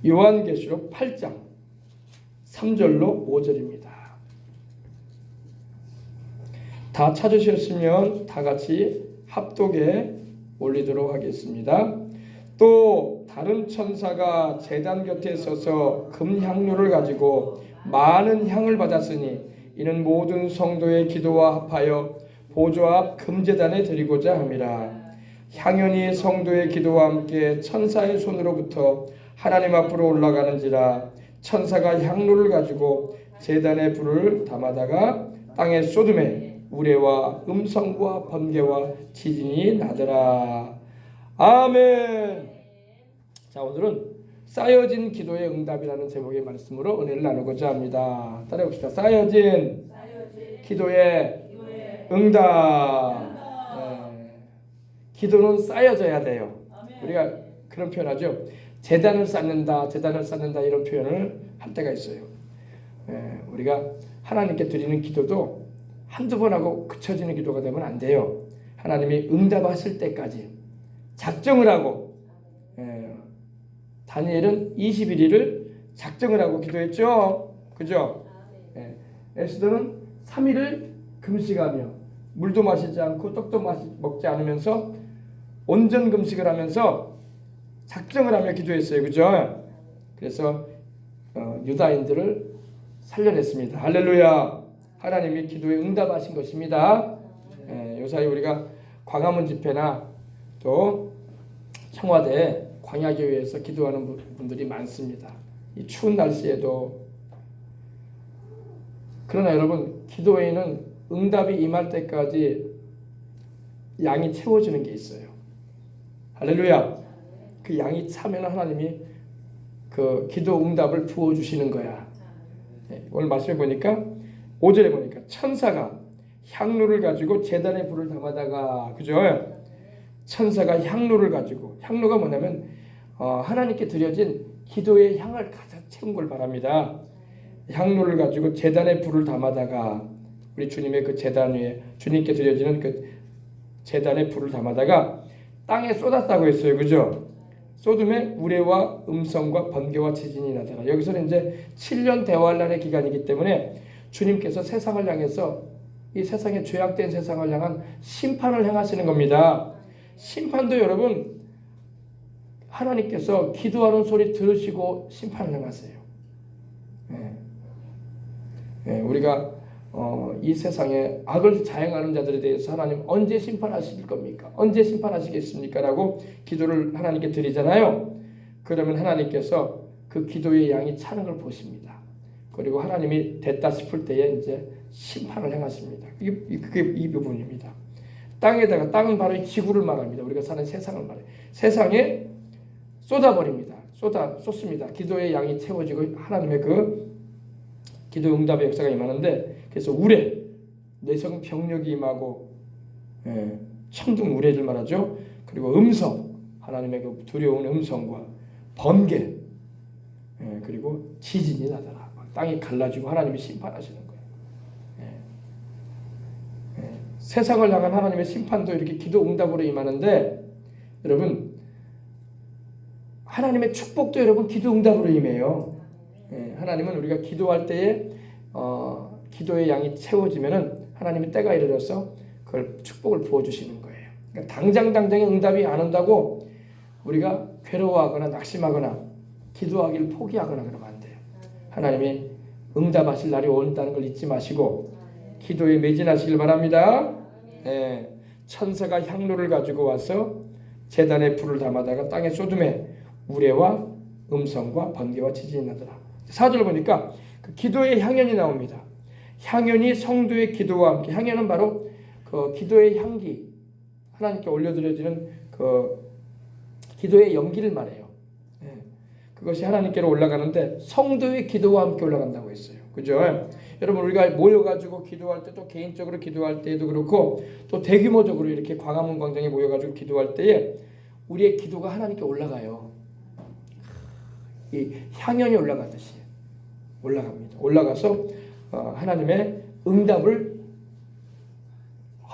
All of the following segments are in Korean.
요한계시록 8장 3절로 5절입니다. 다 찾으셨으면 다 같이 합독에 올리도록 하겠습니다. 또 다른 천사가 제단 곁에 서서 금향료를 가지고 많은 향을 받았으니 이는 모든 성도의 기도와 합하여 보좌 앞 금제단에 드리고자 함이라. 향연이 성도의 기도와 함께 천사의 손으로부터 하나님 앞으로 올라가는지라. 천사가 향로를 가지고 제단에 불을 담아다가 땅에 쏟음에 우레와 음성과 번개와 지진이 나더라. 아멘. 자, 오늘은 쌓여진 기도의 응답이라는 제목의 말씀으로 은혜를 나누고자 합니다. 따라해봅시다. 쌓여진 기도의 응답. 네. 기도는 쌓여져야 돼요. 우리가 그런 표현하죠. 제단을 쌓는다, 제단을 쌓는다 이런 표현을 할 때가 있어요. 우리가 하나님께 드리는 기도도 한두 번 하고 그쳐지는 기도가 되면 안 돼요. 하나님이 응답하실 때까지 작정을 하고, 다니엘은 21일을 작정을 하고 기도했죠. 그죠? 에스더는 3일을 금식하며 물도 마시지 않고 떡도 먹지 않으면서 온전 금식을 하면서 작정을 하며 기도했어요. 그죠? 그래서 유다인들을 살려냈습니다. 할렐루야. 하나님이 기도에 응답하신 것입니다. 요사이 우리가 광화문 집회나 또 청와대 광야교회에서 기도하는 분들이 많습니다. 이 추운 날씨에도. 그러나 여러분, 기도에는 응답이 임할 때까지 양이 채워지는 게 있어요. 할렐루야. 그 양이 차면 하나님이 그 기도 응답을 부어주시는 거야. 오늘 말씀해 보니까 5절에 보니까 천사가 향로를 가지고 제단에 불을 담아다가, 그죠? 천사가 향로를 가지고, 향로가 뭐냐면 하나님께 드려진 기도의 향을 가득 채운 걸 말합니다. 향로를 가지고 제단에 불을 담아다가, 우리 주님의 그 제단 위에 주님께 드려지는 그 제단에 불을 담아다가 땅에 쏟았다고 했어요. 그죠? 쏟음에 우레와 음성과 번개와 지진이 나더라. 여기서는 이제 7년 대환란의 기간이기 때문에 주님께서 세상을 향해서 이 세상에 죄악된 세상을 향한 심판을 행하시는 겁니다. 심판도 여러분, 하나님께서 기도하는 소리 들으시고 심판을 행하세요. 우리가 이 세상에 악을 자행하는 자들에 대해서 하나님 언제 심판하실 겁니까? 언제 심판하시겠습니까? 라고 기도를 하나님께 드리잖아요. 그러면 하나님께서 그 기도의 양이 차는 걸 보십니다. 그리고 하나님이 됐다 싶을 때에 이제 심판을 행하십니다. 그게 이 부분입니다. 땅에다가, 땅은 바로 이 지구를 말합니다. 우리가 사는 세상을 말해요. 세상에 쏟아버립니다. 쏟습니다. 기도의 양이 채워지고 하나님의 그 기도 응답의 역사가 임하는데, 그래서 우레, 내성 병력이 임하고, 천둥 우레를 말하죠. 그리고 음성, 하나님의 그 두려운 음성과 번개, 그리고 지진이 나더라. 땅이 갈라지고 하나님이 심판하시는 거예요. 세상을 향한 하나님의 심판도 이렇게 기도 응답으로 임하는데, 여러분, 하나님의 축복도 여러분 기도 응답으로 임해요. 하나님은 우리가 기도할 때에 기도의 양이 채워지면은 하나님이 때가 이르러서 그걸 축복을 부어주시는 거예요. 그러니까 당장에 응답이 안 온다고 우리가 괴로워하거나 낙심하거나 기도하기를 포기하거나 그러면 안 돼요. 하나님이 응답하실 날이 온다는 걸 잊지 마시고 기도에 매진하시길 바랍니다. 천사가 향로를 가지고 와서 제단에 불을 담아다가 땅에 쏟음에 우레와 음성과 번개와 지진이 나더라. 4절 보니까 그 기도의 향연이 나옵니다. 향연이 성도의 기도와 함께, 향연은 바로 그 기도의 향기, 하나님께 올려드려지는 그 기도의 연기를 말해요. 그것이 하나님께로 올라가는데 성도의 기도와 함께 올라간다고 했어요. 그죠? 여러분, 우리가 모여가지고 기도할 때, 또 개인적으로 기도할 때도 그렇고, 또 대규모적으로 이렇게 광화문 광장에 모여가지고 기도할 때에 우리의 기도가 하나님께 올라가요. 이 향연이 올라가듯이 올라갑니다. 올라가서 하나님의 응답을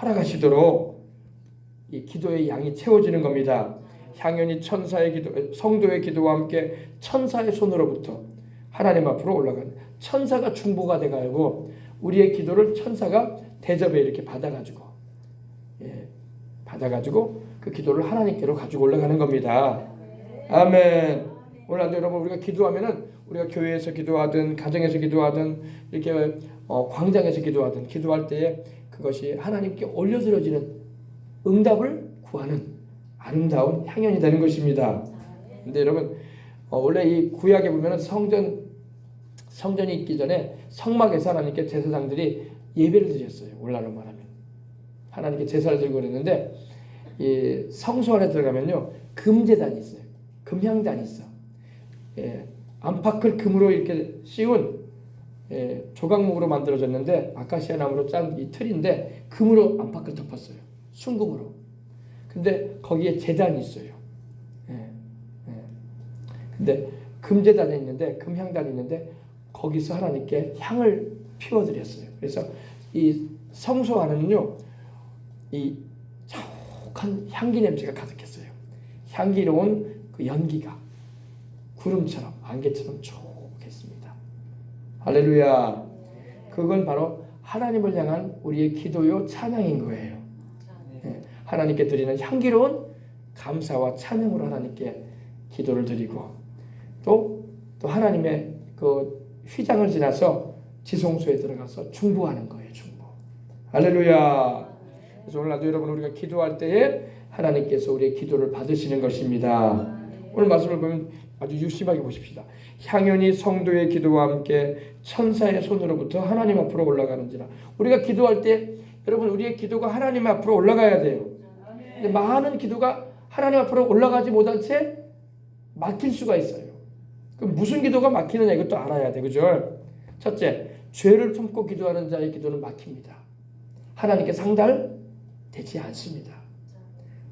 허락하시도록 이 기도의 양이 채워지는 겁니다. 향연이 천사의 기도, 성도의 기도와 함께 천사의 손으로부터 하나님 앞으로 올라가는, 천사가 중보가 돼가지고 우리의 기도를 천사가 대접에 이렇게 받아가지고, 받아가지고 그 기도를 하나님께로 가지고 올라가는 겁니다. 아멘. 오늘 여러분, 우리가 기도하면은, 우리가 교회에서 기도하든 가정에서 기도하든 이렇게 광장에서 기도하든 기도할 때에 그것이 하나님께 올려드려지는 응답을 구하는 아름다운 향연이 되는 것입니다. 근데 여러분, 원래 이 구약에 보면은 성전이 있기 전에 성막에서 하나님께 제사장들이 예배를 드렸어요. 오늘날로 말하면 하나님께 제사를 드리고 그랬는데, 이 성소 안에 들어가면요, 금제단이 있어요. 금향단이 있어. 안팎을 금으로 이렇게 씌운 조각목으로 만들어졌는데, 아카시아 나무로 짠 이 틀인데 금으로 안팎을 덮었어요. 순금으로. 근데 거기에 제단이 있어요. 근데 금제단이 있는데, 금향단이 있는데 거기서 하나님께 향을 피워드렸어요. 그래서 이 성소 안에는요, 이 자욱한 향기 냄새가 가득했어요. 향기로운 그 연기가 구름처럼, 안개처럼 촉했습니다. 할렐루야. 그건 바로 하나님을 향한 우리의 기도요 찬양인 거예요. 하나님께 드리는 향기로운 감사와 찬양으로 하나님께 기도를 드리고, 또 하나님의 그 휘장을 지나서 지성소에 들어가서 중보하는 거예요. 중보. 할렐루야. 그래서 오늘 나도 여러분, 우리가 기도할 때에 하나님께서 우리의 기도를 받으시는 것입니다. 오늘 말씀을 보면 아주 유심하게 보십시다. 향연이 성도의 기도와 함께 천사의 손으로부터 하나님 앞으로 올라가는지라. 우리가 기도할 때 여러분, 우리의 기도가 하나님 앞으로 올라가야 돼요. 근데 많은 기도가 하나님 앞으로 올라가지 못한 채 막힐 수가 있어요. 그럼 무슨 기도가 막히느냐, 이것도 알아야 돼. 그죠? 첫째, 죄를 품고 기도하는 자의 기도는 막힙니다. 하나님께 상달되지 않습니다.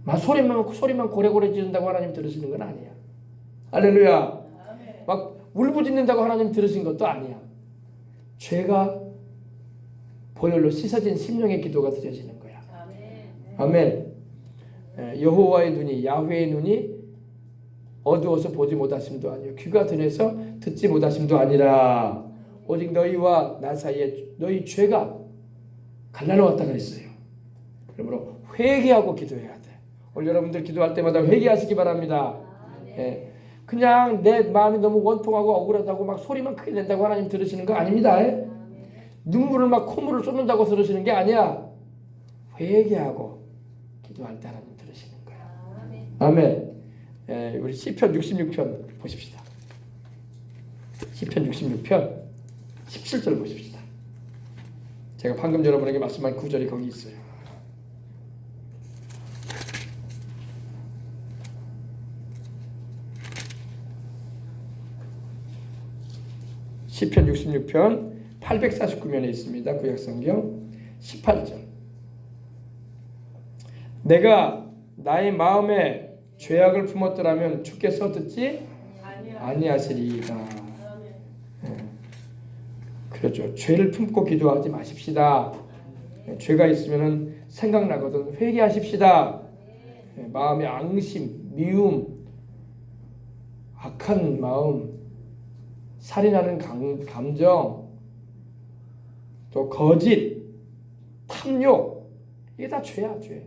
막 소리만 고래고래 지른다고 하나님 들으시는 건 아니야. 할렐루야. 막 울부짖는다고 하나님 들으신 것도 아니야. 죄가 보혈로 씻어진 심령의 기도가 드려지는 거야. 아멘. 여호와의 눈이, 야훼의 눈이 어두워서 보지 못하심도 아니요, 귀가 둔해서 듣지 못하심도 아니라 오직 너희와 나 사이에 너희 죄가 갈라놓았다 그랬어요. 그러므로 회개하고 기도해야 돼. 오늘 여러분들 기도할 때마다 회개하시기 바랍니다. 그냥 내 마음이 너무 원통하고 억울하다고 막 소리만 크게 낸다고 하나님 들으시는 거 아닙니다. 눈물을 막 콧물을 쏟는다고 들으시는 게 아니야. 회개하고 기도할 때 하나님 들으시는 거야. 아멘. 우리 시편 66편 보십시다. 시편 66편 17절 보십시다. 제가 방금 여러분에게 말씀한 구절이 거기 있어요. 시편 66편 849면에 있습니다. 구약성경 18절. 내가 나의 마음에 죄악을 품었더라면 주께서 듣지 아니하시리이다. 그렇죠. 죄를 품고 기도하지 마십시다. 죄가 있으면 생각나거든. 회개하십시다. 마음의 앙심, 미움, 악한 마음, 살인하는 감정, 또 거짓, 탐욕, 이게 다 죄야, 죄.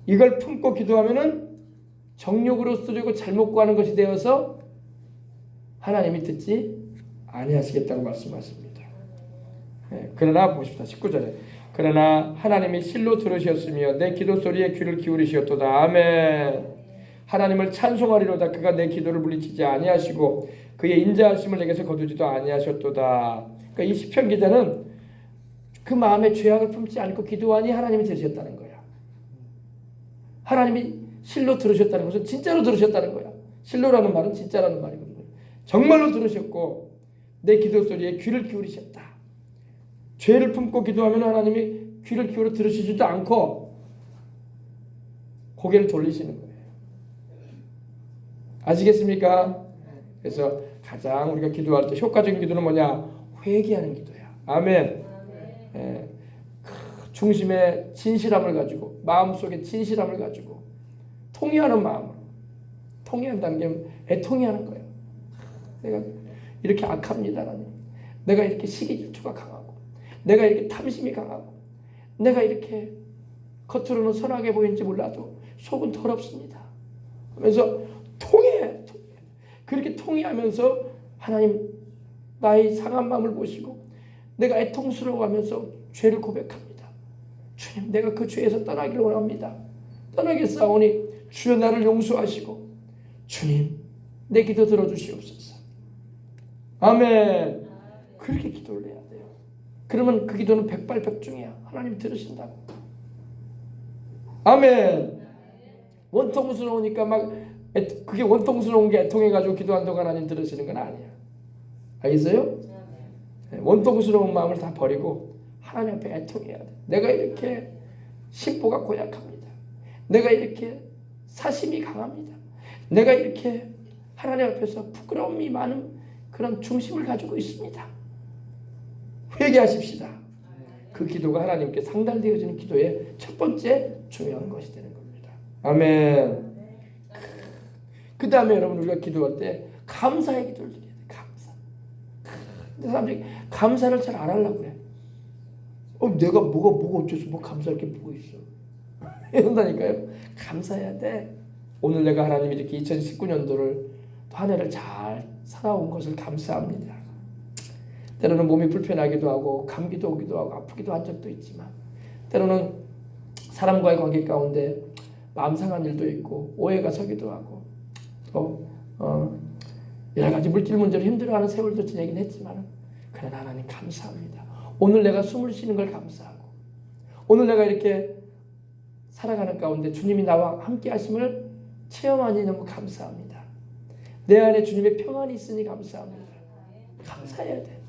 이걸 품고 기도하면은 정욕으로 쓰려고 잘못 구하는 것이 되어서 하나님이 듣지 아니하시겠다고 말씀하십니다. 그러나 보십시다. 19절에 그러나 하나님이 실로 들으셨으며 내 기도 소리에 귀를 기울이시었도다. 아멘. 하나님을 찬송하리로다. 그가 내 기도를 물리치지 아니하시고 그의 인자하심을 내게서 거두지도 아니하셨도다. 그러니까 이 시편 기자는 그 마음에 죄악을 품지 않고 기도하니 하나님이 들으셨다는 거야. 하나님이 실로 들으셨다는 것은 진짜로 들으셨다는 거야. 실로라는 말은 진짜라는 말이거든요. 정말로 들으셨고 내 기도 소리에 귀를 기울이셨다. 죄를 품고 기도하면 하나님이 귀를 기울여 들으시지도 않고 고개를 돌리시는 거예요. 아시겠습니까? 그래서 가장 우리가 기도할 때 효과적인 기도는 뭐냐? 회개하는 기도야. 아멘. 중심에 진실함을 가지고, 마음속에 진실함을 가지고 통회하는 마음으로 통회한다는 게 애통해하는 거예요. 내가 이렇게 악합니다, 하나님. 내가 이렇게 시기 질투가 강하고, 내가 이렇게 탐심이 강하고, 내가 이렇게 겉으로는 선하게 보이는지 몰라도 속은 더럽습니다. 하면서 통해. 그렇게 통해하면서 하나님 나의 상한 마음을 보시고 내가 애통스러워하면서 죄를 고백합니다. 주님, 내가 그 죄에서 떠나기를 원합니다. 떠나겠사오니 주여 나를 용서하시고 주님 내 기도 들어주시옵소서. 아멘. 그렇게 기도를 해야 돼요. 그러면 그 기도는 백발백중이야. 하나님 들으신다고. 아멘. 원통스러우니까 막 그게 원통스러운 게 애통해가지고 기도한다고 하나님 들으시는 건 아니야. 알겠어요? 원통스러운 마음을 다 버리고 하나님 앞에 애통해야 돼. 내가 이렇게 심보가 고약합니다. 내가 이렇게 사심이 강합니다. 내가 이렇게 하나님 앞에서 부끄러움이 많은 그런 중심을 가지고 있습니다. 회개하십시다. 그 기도가 하나님께 상달되어지는 기도의 첫 번째 중요한 것이 되는 겁니다. 아멘. 그 다음에 여러분 우리가 기도할 때 감사의 기도를 드려야 돼. 감사. 근데 사람들이 감사를 잘 안 하려고 그래. 내가 뭐가 어째서 뭐 감사할 게 뭐가 있어. 이런다니까요. 감사해야 돼. 오늘 내가 하나님 이렇게 2019년도를 또 한 해를 잘 살아온 것을 감사합니다. 때로는 몸이 불편하기도 하고 감기도 오기도 하고 아프기도 한 적도 있지만 때로는 사람과의 관계 가운데 마음 상한 일도 있고 오해가 서기도 하고 또 여러 가지 물질 문제로 힘들어하는 세월도 지내긴 했지만 그러나 하나님 감사합니다. 오늘 내가 숨을 쉬는 걸 감사하고 오늘 내가 이렇게 살아가는 가운데 주님이 나와 함께 하심을 체험하니 너무 감사합니다. 내 안에 주님의 평안이 있으니 감사합니다. 감사해야 돼.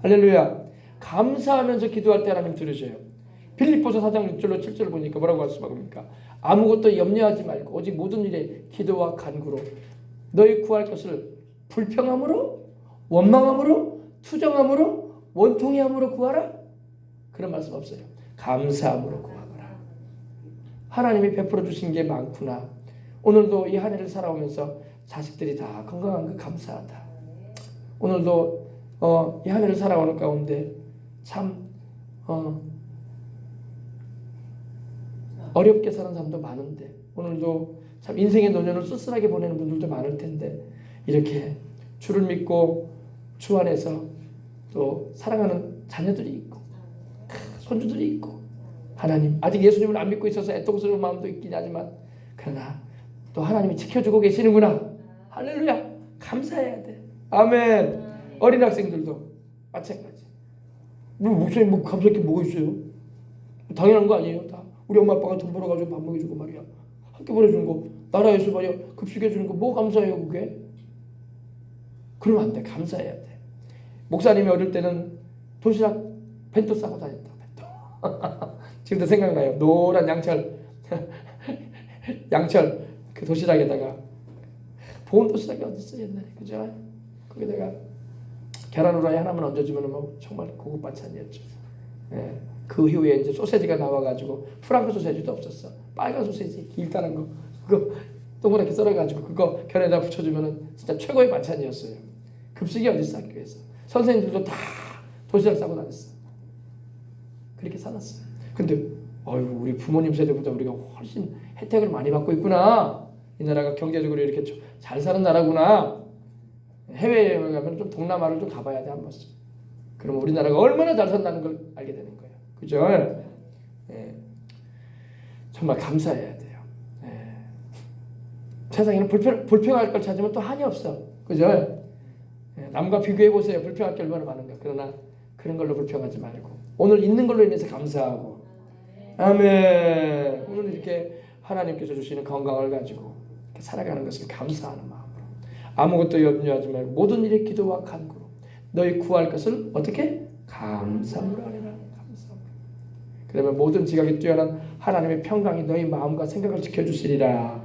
할렐루야. 감사하면서 기도할 때 하나님 들으셔요. 빌립보서 4장 6절로 7절을 보니까 뭐라고 말씀합니까? 아무것도 염려하지 말고 오직 모든 일에 기도와 간구로 너희 구할 것을 불평함으로 원망함으로 투정함으로 원통해함으로 구하라. 그런 말씀 없어요. 감사함으로 구하거라. 하나님이 베풀어 주신 게 많구나. 오늘도 이 한 해를 살아오면서 자식들이 다 건강한 거 감사하다. 오늘도 이 한 해를 살아오는 가운데 참 어렵게 사는 사람도 많은데 오늘도 참 인생의 노년을 쓸쓸하게 보내는 분들도 많을 텐데 이렇게 주를 믿고 주 안에서 또 사랑하는 자녀들이 있고 손주들이 있고 하나님 아직 예수님을 안 믿고 있어서 애통스러운 마음도 있긴 하지만 그러나 또 하나님이 지켜주고 계시는구나. 할렐루야. 감사해야 돼. 아멘. 어린 학생들도 마찬가지. 목사님 감사할 게 뭐가 있어요? 당연한 거 아니에요. 다 우리 엄마 아빠가 돈 벌어가지고 밥 먹여주고 말이야. 학교 보내주는 거 나라에서 말이야 급식해주는 거 뭐 감사해요 그게? 그러면 안 돼. 감사해야 돼. 목사님이 어릴 때는 도시락 벤또 싸고 다녔다. 벤또. 지금도 생각나요. 노란 양철 그 도시락에다가 보온 도시락이 어디 있어 옛날에 그죠? 거기다가 계란 후라이 하나만 얹어주면 뭐 정말 고급 반찬이었죠. 예. 그 이후에 이제 소세지가 나와가지고 프랑크 소세지도 없었어. 빨간 소세지 길다란 거 그거 동그랗게 썰어가지고 그거 계란에다 붙여주면은 진짜 최고의 반찬이었어요. 급식이 어디 있어 학교에서. 선생님들도 다 도시락 싸고 다녔어. 그렇게 살았어요. 근데 우리 부모님 세대보다 우리가 훨씬 혜택을 많이 받고 있구나. 이 나라가 경제적으로 이렇게 잘 사는 나라구나. 해외여행을 가면 좀 동남아를 좀 가봐야 돼 한 번씩. 그러면 우리나라가 얼마나 잘 산다는 걸 알게 되는 거예요. 그죠? 예. 정말 감사해야 돼요. 예. 세상에는 불평할 걸 찾으면 또 한이 없어. 그죠? 예. 남과 비교해 보세요. 불평할 게 얼마나 많은가. 그러나 그런 걸로 불평하지 말고 오늘 있는 걸로 인해서 감사하고 아멘. 오늘 이렇게 하나님께서 주시는 건강을 가지고 이렇게 살아가는 것을 감사하는 마음으로 아무것도 염려하지 말고 모든 일에 기도와 간구로 너희 구할 것을 어떻게? 감사함으로 하리라. 감사함으로. 그러면 모든 지각이 뛰어난 하나님의 평강이 너희 마음과 생각을 지켜주시리라.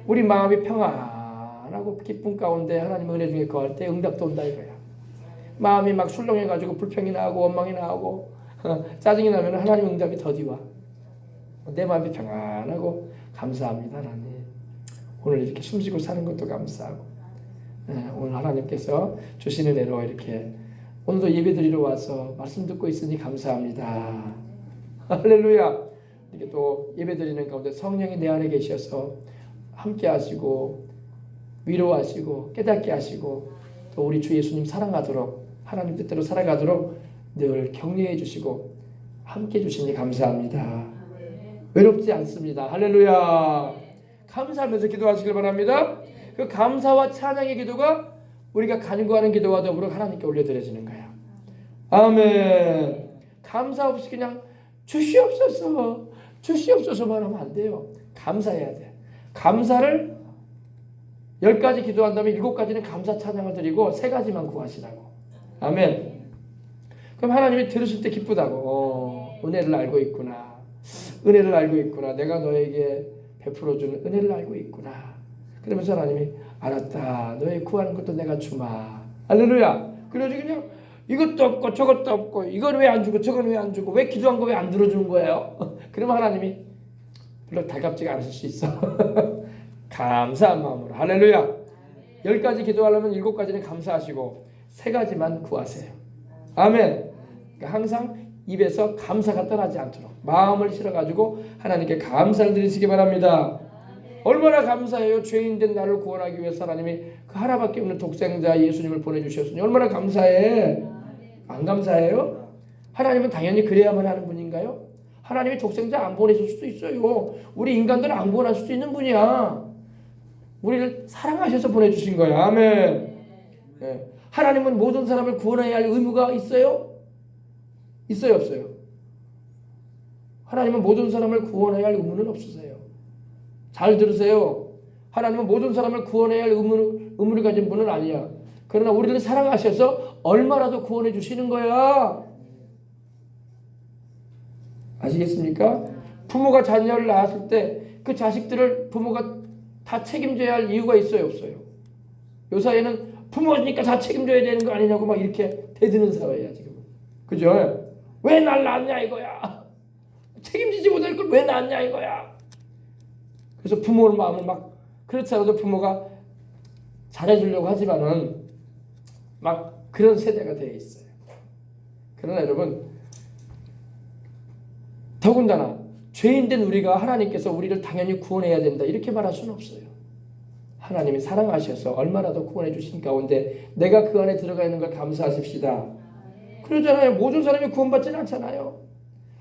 우리 마음이 평안하고 기쁨 가운데 하나님의 은혜 중에 거할 때 응답도 온다 이거야. 마음이 막 술렁해가지고 불평이 나고 원망이 나고 짜증이 나면 하나님 응답이 더디 와. 내 마음이 평안하고 감사합니다 하나님. 오늘 이렇게 숨쉬고 사는 것도 감사하고, 오늘 하나님께서 주시는 은혜로 이렇게 오늘도 예배드리러 와서 말씀 듣고 있으니 감사합니다. 할렐루야. 이렇게 또 예배드리는 가운데 성령이 내 안에 계셔서 함께 하시고 위로하시고 깨닫게 하시고 또 우리 주 예수님 사랑하도록, 하나님 뜻대로 살아가도록 늘 격려해 주시고 함께 주시니 감사합니다. 외롭지 않습니다. 할렐루야. 감사하면서 기도하시길 바랍니다. 그 감사와 찬양의 기도가 우리가 간구하는 기도와 더불어 하나님께 올려드려지는 거야. 아멘. 감사 없이 그냥 주시옵소서만 하면 안 돼요. 감사해야 돼. 감사를 10가지 기도한 다음에 7가지는 감사 찬양을 드리고 3가지만 구하시라고. 아멘. 그럼 하나님이 들으실 때 기쁘다고. 은혜를 알고 있구나. 은혜를 알고 있구나. 내가 너에게 베풀어주는 은혜를 알고 있구나. 그러면서 하나님이 알았다. 너의 구하는 것도 내가 주마. 할렐루야. 그래서 그냥 이것도 없고 저것도 없고 이건 왜 안 주고 저건 왜 안 주고 왜 기도한 거 왜 안 들어주는 거예요? 그러면 하나님이 별로 달갑지가 않으실 수 있어. 감사한 마음으로. 할렐루야. 10가지 기도하려면 7가지는 감사하시고 3가지만 구하세요. 아멘. 그러니까 항상 입에서 감사가 떠나지 않도록 마음을 실어가지고 하나님께 감사를 드리시기 바랍니다. 얼마나 감사해요. 죄인된 나를 구원하기 위해서 하나님이 그 하나밖에 없는 독생자 예수님을 보내주셨으니 얼마나 감사해. 안 감사해요? 하나님은 당연히 그래야만 하는 분인가요? 하나님이 독생자 안 보내실 수도 있어요. 우리 인간들은 안 구원할 수도 있는 분이야. 우리를 사랑하셔서 보내주신 거야. 아멘. 네. 하나님은 모든 사람을 구원해야 할 의무가 있어요? 있어요, 없어요? 하나님은 모든 사람을 구원해야 할 의무는 없으세요. 잘 들으세요. 하나님은 모든 사람을 구원해야 할 의무를 가진 분은 아니야. 그러나 우리를 사랑하셔서 얼마라도 구원해 주시는 거야. 아시겠습니까? 부모가 자녀를 낳았을 때 그 자식들을 부모가 다 책임져야 할 이유가 있어요, 없어요? 요 사회는 부모니까 다 책임져야 되는 거 아니냐고 막 이렇게 대드는 사회야 지금. 그죠? 왜 날 낳았냐 이거야. 책임지지 못할 걸 왜 낳았냐 이거야. 그래서 부모의 마음은 막 그렇지 않아도 부모가 잘해주려고 하지만은 막 그런 세대가 되어 있어요. 그러나 여러분, 더군다나 죄인된 우리가 하나님께서 우리를 당연히 구원해야 된다 이렇게 말할 수는 없어요. 하나님이 사랑하셔서 얼마나 더 구원해 주신 가운데 내가 그 안에 들어가 있는 걸 감사하십시다. 그러잖아요. 모든 사람이 구원받지는 않잖아요.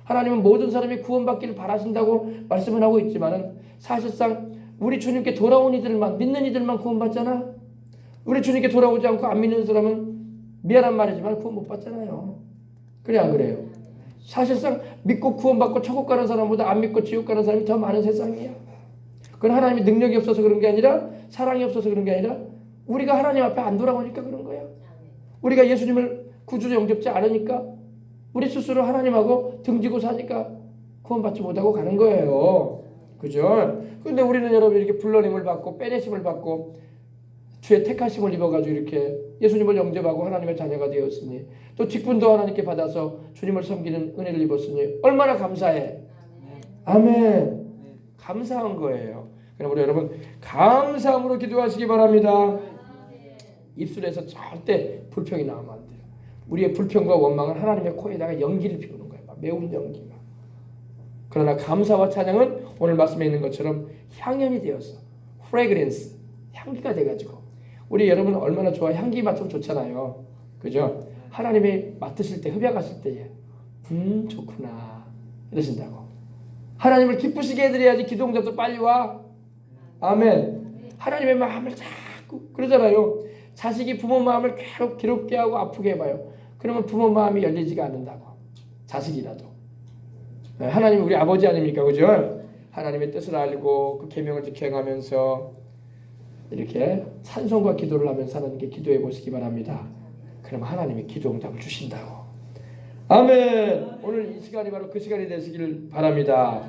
하나님은 모든 사람이 구원받기를 바라신다고 말씀을 하고 있지만은 사실상 우리 주님께 돌아온 이들만, 믿는 이들만 구원받잖아. 우리 주님께 돌아오지 않고 안 믿는 사람은 미안한 말이지만 구원 못 받잖아요. 그래 안 그래요? 사실상 믿고 구원받고 천국 가는 사람보다 안 믿고 지옥 가는 사람이 더 많은 세상이야. 그건 하나님이 능력이 없어서 그런 게 아니라, 사랑이 없어서 그런 게 아니라 우리가 하나님 앞에 안 돌아오니까 그런 거야. 우리가 예수님을 구주로 영접지 않으니까, 우리 스스로 하나님하고 등지고 사니까 구원받지 못하고 가는 거예요. 그죠? 근데 우리는 여러분 이렇게 불러님을 받고 빼내심을 받고 주의 택하심을 입어가지고 이렇게 예수님을 영접하고 하나님의 자녀가 되었으니, 또 직분도 하나님께 받아서 주님을 섬기는 은혜를 입었으니 얼마나 감사해. 아멘. 감사한 거예요. 그럼 우리 여러분 감사함으로 기도하시기 바랍니다. 입술에서 절대 불평이 나오면 안 돼요. 우리의 불평과 원망은 하나님의 코에다가 연기를 피우는 거예요. 막 매운 연기가. 그러나 감사와 찬양은 오늘 말씀에 있는 것처럼 향연이 되어서 fragrance, 향기가 돼가지고, 우리 여러분 얼마나 좋아. 향기 맡으면 좋잖아요. 그죠? 하나님이 맡으실 때, 흡약하실 때에 좋구나 이러신다고. 하나님을 기쁘시게 해드려야지 기도응답도 빨리 와. 아멘. 하나님의 마음을 자꾸 그러잖아요. 자식이 부모 마음을 괴롭게 하고 아프게 해봐요. 그러면 부모 마음이 열리지가 않는다고. 자식이라도. 하나님 우리 아버지 아닙니까? 그죠? 하나님의 뜻을 알고 그 계명을 지켜가면서 이렇게 찬송과 기도를 하면서 하나님께 기도해 보시기 바랍니다. 그럼 하나님이 기도응답을 주신다고. 아멘. 오늘 이 시간이 바로 그 시간이 되시길 바랍니다.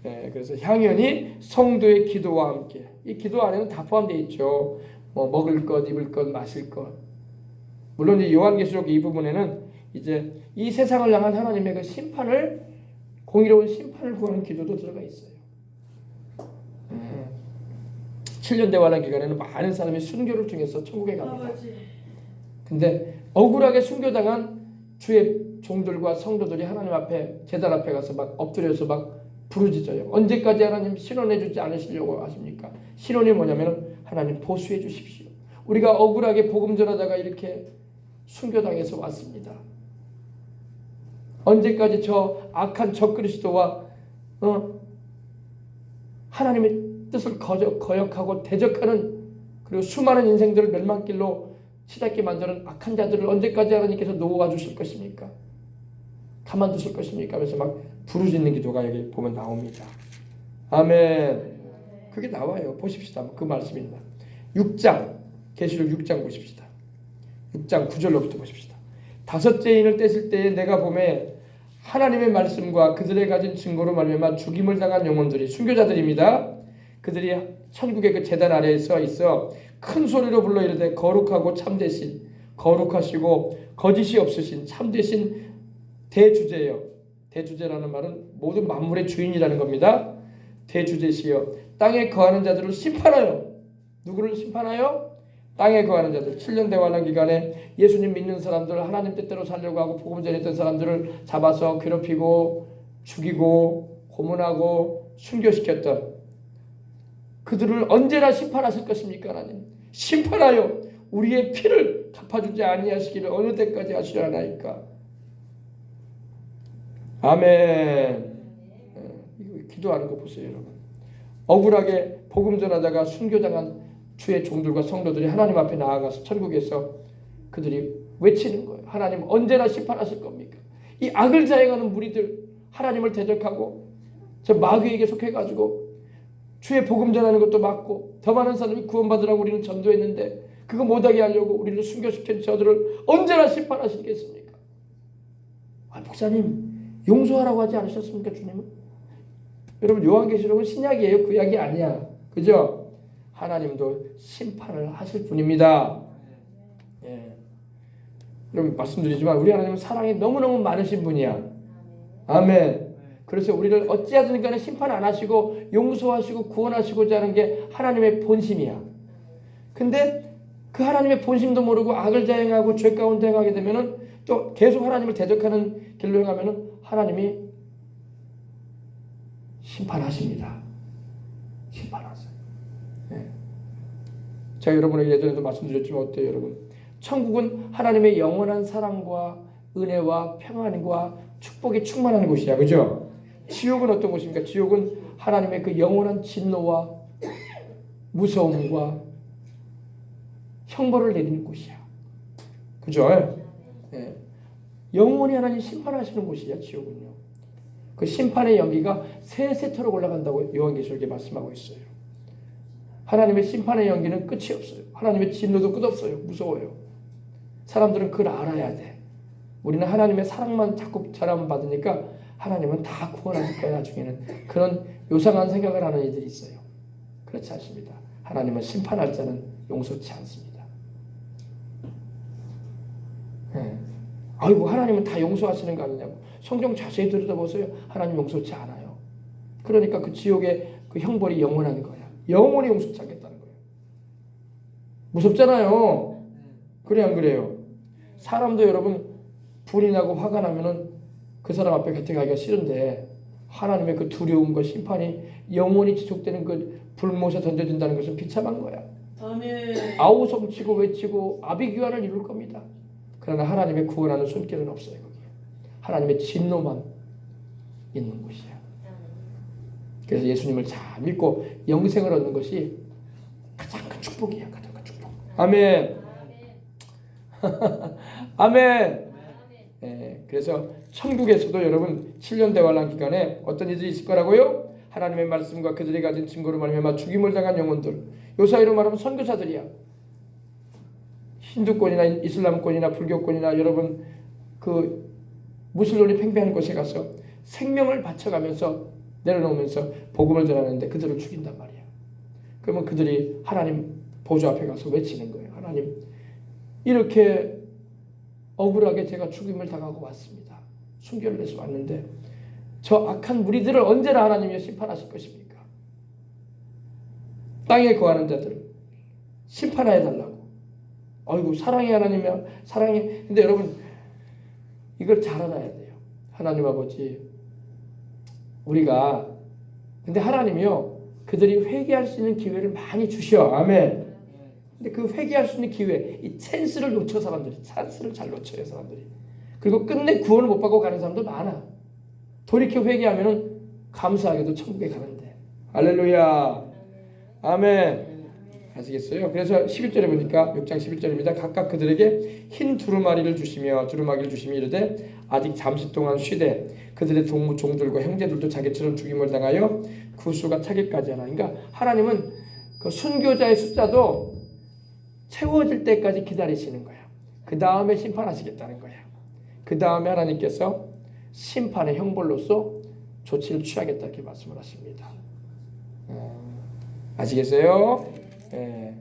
네, 그래서 향연이 성도의 기도와 함께, 이 기도 안에는 다 포함되어 있죠. 뭐 먹을 것, 입을 것, 마실 것. 물론 이 요한계시록 이 부분에는 이제 이 세상을 향한 하나님의 그 심판을, 공의로운 심판을 구하는 기도도 들어가 있어요. 7년 대환란 기간에는 많은 사람이 순교를 통해서 천국에 갑니다. 아버지. 근데 억울하게 순교당한 주의 종들과 성도들이 하나님 앞에 제단 앞에 가서 막 엎드려서 막 부르짖어요. 언제까지 하나님 신원해 주지 않으시려고 하십니까? 신원이 뭐냐면 하나님 보수해 주십시오. 우리가 억울하게 복음 전하다가 이렇게 순교당해서 왔습니다. 언제까지 저 악한 적그리스도와 하나님의 뜻을 거역하고 대적하는, 그리고 수많은 인생들을 멸망길로 치닫게 만드는 악한 자들을 언제까지 하나님께서 놓아주실 것입니까? 가만두실 것입니까? 하면서 막 부르짖는 기도가 여기 보면 나옵니다. 아멘. 그게 나와요. 보십시다. 그 말씀이 있나. 6장 계시록 6장 보십시다. 6장 9절로부터 보십시다. 다섯째 인을 떼실 때에 내가 보매 하나님의 말씀과 그들의 가진 증거로 말미암아 죽임을 당한 영혼들이, 순교자들입니다. 그들이 천국의 그 제단 아래에 서 있어 큰 소리로 불러 이르되 거룩하고 참되신, 거룩하시고 거짓이 없으신 참되신 대주제여. 대주제라는 말은 모든 만물의 주인이라는 겁니다. 대주제시여 땅에 거하는 자들을 심판하여. 누구를 심판하여? 땅에 거하는 자들. 7년 대환란 기간에 예수님 믿는 사람들, 하나님 뜻대로 살려고 하고 복음 전했던 사람들을 잡아서 괴롭히고 죽이고 고문하고 순교시켰던 그들을 언제나 심판하실 것입니까? 하나님 심판하여 우리의 피를 갚아주지 아니하시기를 어느 때까지 하시려나이까. 아멘. 이거 기도하는 거 보세요, 여러분. 억울하게 복음 전하다가 순교당한 주의 종들과 성도들이 하나님 앞에 나아가서 천국에서 그들이 외치는 거예요. 하나님 언제나 심판하실 겁니까? 이 악을 자행하는 무리들, 하나님을 대적하고 저 마귀에게 속해가지고 주의 복음 전하는 것도 맞고 더 많은 사람이 구원받으라고 우리는 전도했는데 그거 못하게 하려고 우리를 순교시킨 저들을 언제나 심판하시겠습니까? 목사님 용서하라고 하지 않으셨습니까? 주님은? 여러분 요한계시록은 신약이에요. 구약이 아니야. 그죠? 하나님도 심판을 하실 분입니다. 예. 여러분 말씀드리지만 우리 하나님은 사랑이 너무너무 많으신 분이야. 아멘. 그래서 우리를 어찌하든 간에 심판 안 하시고 용서하시고 구원하시고자 하는 게 하나님의 본심이야. 근데 그 하나님의 본심도 모르고 악을 자행하고 죄 가운데 행하게 되면은 또 계속 하나님을 대적하는 길로 행하면은 하나님이 심판하십니다. 심판하세요. 네. 제가 여러분에게 예전에도 말씀드렸지만 어때요, 여러분? 천국은 하나님의 영원한 사랑과 은혜와 평안과 축복이 충만한 곳이야, 그죠? 지옥은 어떤 곳입니까? 지옥은 하나님의 그 영원한 진노와 무서움과 형벌을 내리는 곳이야, 그죠? 네. 영원히 하나님 심판하시는 곳이야, 지옥은요. 그 심판의 연기가 세세토록 올라간다고 요한계시록에 말씀하고 있어요. 하나님의 심판의 연기는 끝이 없어요. 하나님의 진노도 끝없어요. 무서워요. 사람들은 그걸 알아야 돼. 우리는 하나님의 사랑만 자꾸 자랑 받으니까 하나님은 다 구원하실 거야 나중에는. 그런 요상한 생각을 하는 이들이 있어요. 그렇지 않습니다. 하나님은 심판할 자는 용서치 않습니다. 네. 아이고 하나님은 다 용서하시는 거 아니냐고. 성경 자세히 들여다보세요. 하나님 용서치 않아요. 그러니까 그 지옥의 그 형벌이 영원한 거야. 영원히 용서치 않겠다는 거예요. 무섭잖아요. 그래 안 그래요? 사람도 여러분 불이 나고 화가 나면은 그 사람 앞에 곁에 가기가 싫은데 하나님의 그 두려움과 심판이 영원히 지속되는 그 불못에 던져진다는 것은 비참한 거야. 아멘. 아우성치고 외치고 아비규환을 이룰 겁니다. 그러나 하나님의 구원하는 손길은 없어요. 거기에. 하나님의 진노만 있는 곳이야. 그래서 예수님을 잘 믿고 영생을 얻는 것이 가장 큰 축복이야. 가장 큰 축복. 아멘. 아멘. 예, 그래서 천국에서도 여러분 7년 대환란 기간에 어떤 일들이 있을 거라고요? 하나님의 말씀과 그들이 가진 증거로 말미암아 죽임을 당한 영혼들. 요 사이로 말하면 선교사들이야. 힌두권이나 이슬람권이나 불교권이나 여러분 그 무슬림이 팽배한 곳에 가서 생명을 바쳐가면서 내려놓으면서 복음을 전하는데 그들을 죽인단 말이야. 그러면 그들이 하나님 보좌 앞에 가서 외치는 거예요. 하나님 이렇게 억울하게 제가 죽임을 당하고 왔습니다. 순교를 해서 왔는데 저 악한 무리들을 언제나 하나님이 심판하실 것입니까? 땅에 거하는 자들을 심판하여 달라고. 아이고 사랑의 하나님이야. 사랑해. 근데 여러분 이걸 잘 알아야 돼요. 하나님 아버지 우리가 근데 하나님이요 그들이 회개할 수 있는 기회를 많이 주셔. 아멘. 근데 그 회개할 수 있는 기회, 이 찬스를 놓쳐 사람들이 찬스를 잘 놓쳐요 사람들이. 그리고 끝내 구원을 못 받고 가는 사람도 많아. 돌이켜 회개하면은 감사하게도 천국에 가는데. 할렐루야. 아멘. 아시겠어요? 그래서 11절에 보니까 6장 11절입니다. 각각 그들에게 흰 두루마리를 주시며 두루마기를 주시며 이르되 아직 잠시 동안 쉬되 그들의 종들과 형제들도 자기처럼 죽임을 당하여 그 수가 차기까지 하나. 그러니까 하나님은 그 순교자의 숫자도 채워질 때까지 기다리시는 거야. 그 다음에 심판하시겠다는 거야. 그 다음에 하나님께서 심판의 형벌로서 조치를 취하겠다 이렇게 말씀을 하십니다. 아시겠어요? 예.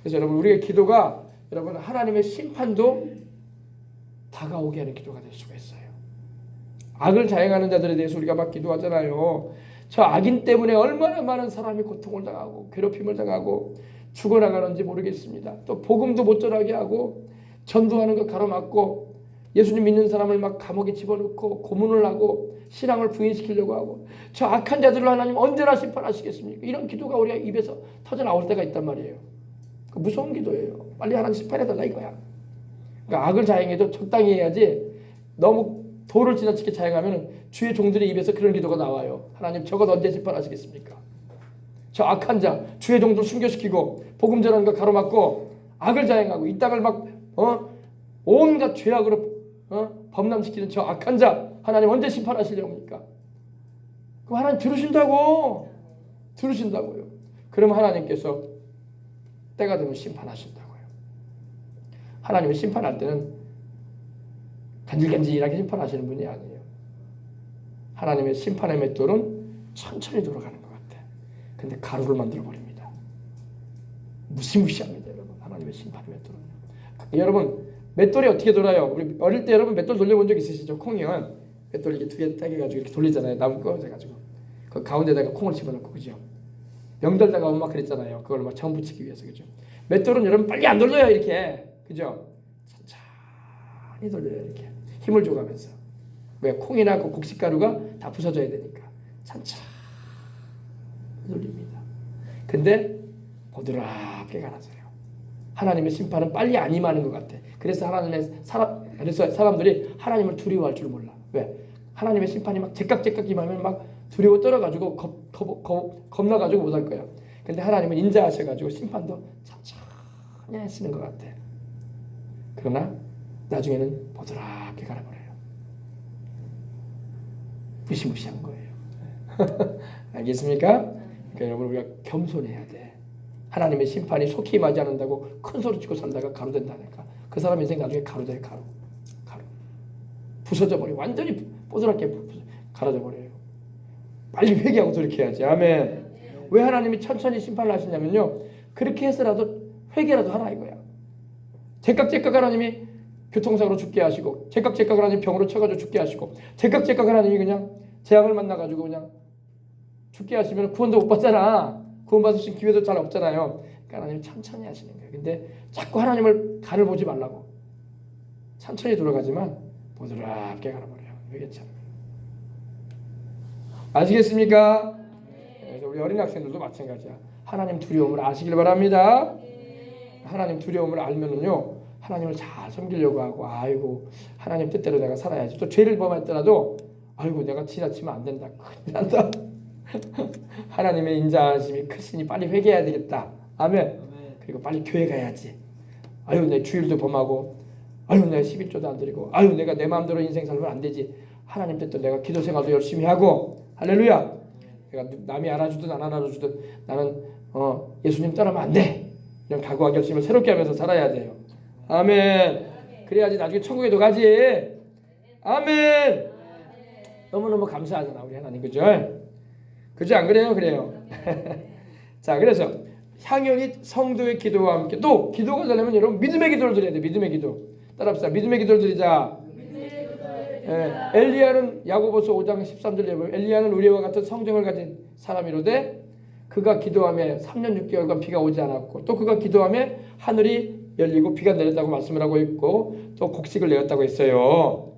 그래서 여러분 우리의 기도가 여러분 하나님의 심판도 다가오게 하는 기도가 될 수가 있어요. 악을 자행하는 자들에 대해서 우리가 막 기도하잖아요. 저 악인 때문에 얼마나 많은 사람이 고통을 당하고 괴롭힘을 당하고 죽어나가는지 모르겠습니다. 또 복음도 못 전하게 하고 전도하는 거 가로막고 예수님 믿는 사람을 막 감옥에 집어넣고 고문을 하고 신앙을 부인시키려고 하고 저 악한 자들을 하나님 언제나 심판하시겠습니까? 이런 기도가 우리 입에서 터져나올 때가 있단 말이에요. 무서운 기도예요. 빨리 하나님 심판해달라 이거야. 그러니까 악을 자행해도 적당히 해야지 너무 도를 지나치게 자행하면 주의 종들의 입에서 그런 기도가 나와요. 하나님 저것 언제 심판하시겠습니까? 저 악한 자 주의 종들 순교시키고 복음 전하는 거 가로막고 악을 자행하고 이 땅을 막 온갖 죄악으로 범람시키는 저 악한 자 하나님 언제 심판하시려고 합니까? 그럼 하나님 들으신다고요. 그럼 하나님께서 때가 되면 심판하신다고요. 하나님이 심판할 때는 간질간질하게 심판하시는 분이 아니에요. 하나님의 심판의 맷돌은 천천히 돌아가는 것 같아. 근데 가루를 만들어 버립니다. 무시무시합니다, 여러분. 하나님의 심판의 맷돌은. 여러분 맷돌이 어떻게 돌아요? 우리 어릴 때 여러분 맷돌 돌려본 적 있으시죠? 콩이요. 맷돌 이렇게 두 개 따개가지고 이렇게 돌리잖아요. 나무 꺼 가지고 그 가운데다가 콩을 집어넣고 그죠? 명절다가 엄마 그랬잖아요. 그걸 막 전 붙이기 위해서 그죠? 맷돌은 여러분 빨리 안 돌려요 이렇게 그죠? 천천히 돌려요 이렇게 힘을 줘가면서. 왜 콩이나 그 곡식가루가 다 부서져야 되니까 천천히 돌립니다. 근데 보드랍게 갈아져요. 하나님의 심판은 빨리 안 임하는 것 같아. 그래서 그래서 사람들이 하나님을 두려워할 줄 몰라. 왜? 하나님의 심판이 막 제깍제깍 임하면 막 두려워 떨어가지고 겁나가지고 못할 거야. 근데 하나님은 인자하셔가지고 심판도 천천히 하시는 것 같아. 그러나 나중에는 보드랍게 갈아버려요. 무시무시한 거예요. 알겠습니까? 그러니까 여러분 우리가 겸손해야 돼. 하나님의 심판이 속히 임하지 않는다고 큰 소리 치고 살다가 가루 된다니까. 그 사람 인생 나중에 가루 돼. 가루. 부서져 버려. 완전히 뽀드랗게 갈아져 버려요. 빨리 회개하고 돌이켜야지. 아멘. 왜 하나님이 천천히 심판을 하시냐면요. 그렇게 해서라도 회개라도 하라 이거야. 제깍제깍 하나님이 교통사고로 죽게 하시고 제깍제깍 하나님 병으로 쳐가지고 죽게 하시고 제깍제깍 하나님이 그냥 재앙을 만나가지고 그냥 죽게 하시면 구원도 못 받잖아. 구원받을 수 있는 기회도 잘 없잖아요. 그러니까 하나님이 천천히 하시는 거예요. 근데 자꾸 하나님을 간을 보지 말라고. 천천히 돌아가지만 보드랍게 갈아버려요. 회개참. 아시겠습니까? 그래서 우리 어린 학생들도 마찬가지야. 하나님 두려움을 아시길 바랍니다. 하나님 두려움을 알면은요, 하나님을 잘 섬기려고 하고, 아이고 하나님 뜻대로 내가 살아야지. 또 죄를 범했더라도, 아이고 내가 지나치면 안 된다. 큰일 난다. 하나님의 인자하심이 크시니 빨리 회개해야 되겠다. 아멘. 그리고 빨리 교회 가야지. 아유 내 주일도 범하고, 아유 내가 11조도 안 드리고, 아유 내가 내 마음대로 인생 살면 안 되지. 하나님 뜻대로 내가 기도 생활도 열심히 하고, 할렐루야. 내가 남이 알아주든 안 알아주든 나는 예수님 따르면 안 돼. 이런 각오와 결심을 새롭게 하면서 살아야 돼요. 아멘. 그래야지 나중에 천국에도 가지. 아멘. 너무너무 감사하잖아 우리 하나님. 그죠? 그죠? 안 그래요? 그래요. 자, 그래서 향연이 성도의 기도와 함께 또 기도가 되려면 여러분 믿음의 기도를 드려야 돼. 믿음의 기도. 따라합시다. 믿음의 기도를 드리자. 엘리야는 야고보서 5장 13절에 보면 엘리야는 우리와 같은 성정을 가진 사람이로되 그가 기도하며 3년 6개월간 비가 오지 않았고 또 그가 기도하며 하늘이 열리고 비가 내렸다고 말씀을 하고 있고 또 곡식을 내었다고 했어요.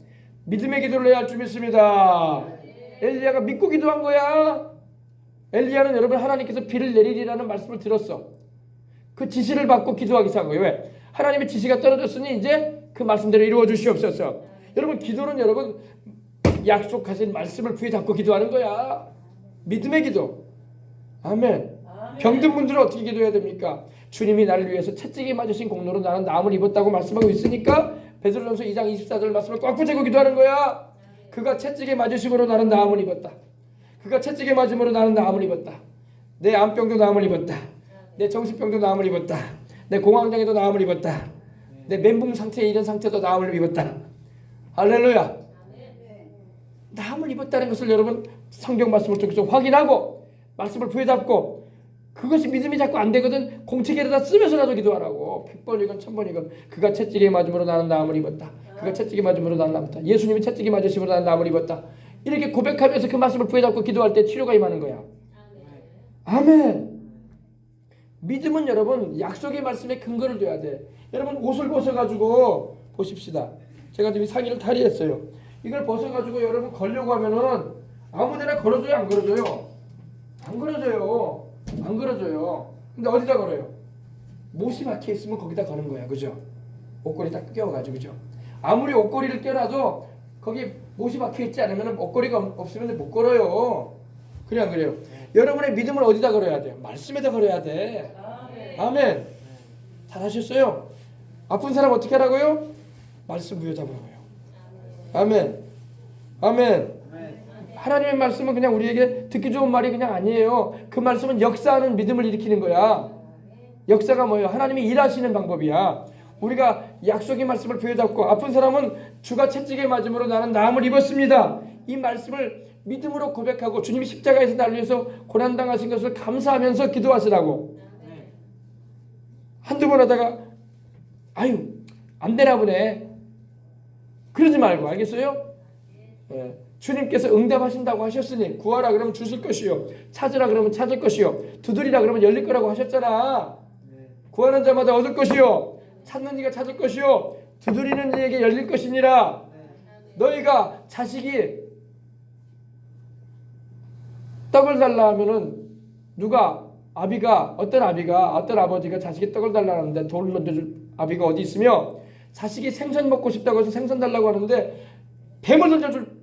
믿음의 기도를 해야 할 줄 믿습니다. 엘리야가 믿고 기도한 거야. 엘리야는 여러분 하나님께서 비를 내리리라는 말씀을 들었어. 그 지시를 받고 기도하기 시작한 거예요. 왜? 하나님의 지시가 떨어졌으니 이제 그 말씀대로 이루어 주시옵소서. 여러분 기도는 여러분 약속하신 말씀을 부여잡고 기도하는 거야. 믿음의 기도. 아멘. 병든 분들은 어떻게 기도해야 됩니까? 주님이 나를 위해서 채찍에 맞으신 공로로 나는 나음을 입었다고 말씀하고 있으니까 베드로전서 2장 24절 말씀을 꽉 붙잡고 기도하는 거야. 그가 채찍에 맞으심으로 나는 나음을 입었다. 그가 채찍에 맞음으로 나는 나음을 입었다. 내 암병도 나음을 입었다. 내 정신병도 나음을 입었다. 내 공황장애도 나음을 입었다. 내 멘붕 상태에 이런 상태도 나음을 입었다. 할렐루야. 나음을 입었다는 것을 여러분 성경 말씀을 통해서 확인하고 말씀을 부여잡고 그것이 믿음이 자꾸 안 되거든 공책에다 쓰면서라도 기도하라고. 100번이건 1000번이건 그가 채찍에 맞음으로 나는 나음을 입었다. 그가 채찍에 맞음으로 나는 나음을 입었다. 예수님이 채찍에 맞으심으로 나는 나음을 입었다. 이렇게 고백하면서 그 말씀을 부여잡고 기도할 때 치료가 임하는 거야. 아멘. 믿음은 여러분 약속의 말씀에 근거를 둬야 돼. 여러분 옷을 벗어가지고 보십시다. 제가 지금 상의를 탈의했어요. 이걸 벗어가지고 여러분 걸려고 하면은 아무데나 걸어줘요? 안 걸어줘요? 안 걸어줘요. 안 걸어줘요. 근데 어디다 걸어요? 못이 박혀 있으면 거기다 거는 거야. 그죠? 옷걸이 딱 껴가지고. 그죠? 아무리 옷걸이를 껴놔도 거기 못이 박혀 있지 않으면 옷걸이가 없으면 못 걸어요. 그래 안 그래요? 여러분의 믿음을 어디다 걸어야 돼요? 말씀에다 걸어야 돼. 아멘. 잘하셨어요. 아픈 사람 어떻게 하라고요? 말씀 부여잡으라고요. 아멘. 아멘. 하나님의 말씀은 그냥 우리에게 듣기 좋은 말이 그냥 아니에요. 그 말씀은 역사하는 믿음을 일으키는 거야. 역사가 뭐예요? 하나님이 일하시는 방법이야. 우리가 약속의 말씀을 부여잡고 아픈 사람은 주가 채찍에 맞음으로 나는 나음을 입었습니다. 이 말씀을 믿음으로 고백하고 주님이 십자가에서 나를 위해서 고난당하신 것을 감사하면서 기도하시라고. 한두 번 하다가 아유 안 되나 보네 그러지 말고 알겠어요? 네. 주님께서 응답하신다고 하셨으니 구하라 그러면 주실 것이요 찾으라 그러면 찾을 것이요 두드리라 그러면 열릴 거라고 하셨잖아. 구하는 자마다 얻을 것이요 찾는 이가 찾을 것이요 두드리는 이에게 열릴 것이니라. 너희가 자식이 떡을 달라 하면은 누가 어떤 아버지가 자식이 떡을 달라 하는데 돌을 던져줄 아비가 어디 있으며 자식이 생선 먹고 싶다고 해서 생선 달라고 하는데 뱀을 던져줄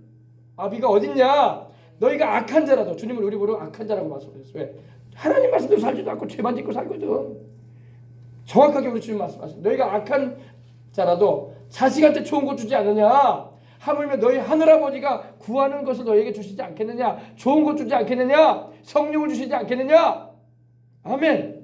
아비가 어딨냐. 너희가 악한 자라도 주님은 우리 보러 악한 자라고 말씀하셨어요. 왜? 하나님 말씀대로 살지도 않고 죄만 짓고 살거든. 정확하게 우리 주님 말씀하셨어요. 너희가 악한 자라도 자식한테 좋은 거 주지 않느냐. 하물며 너희 하늘아버지가 구하는 것을 너희에게 주시지 않겠느냐. 좋은 것 주지 않겠느냐. 성령을 주시지 않겠느냐. 아멘.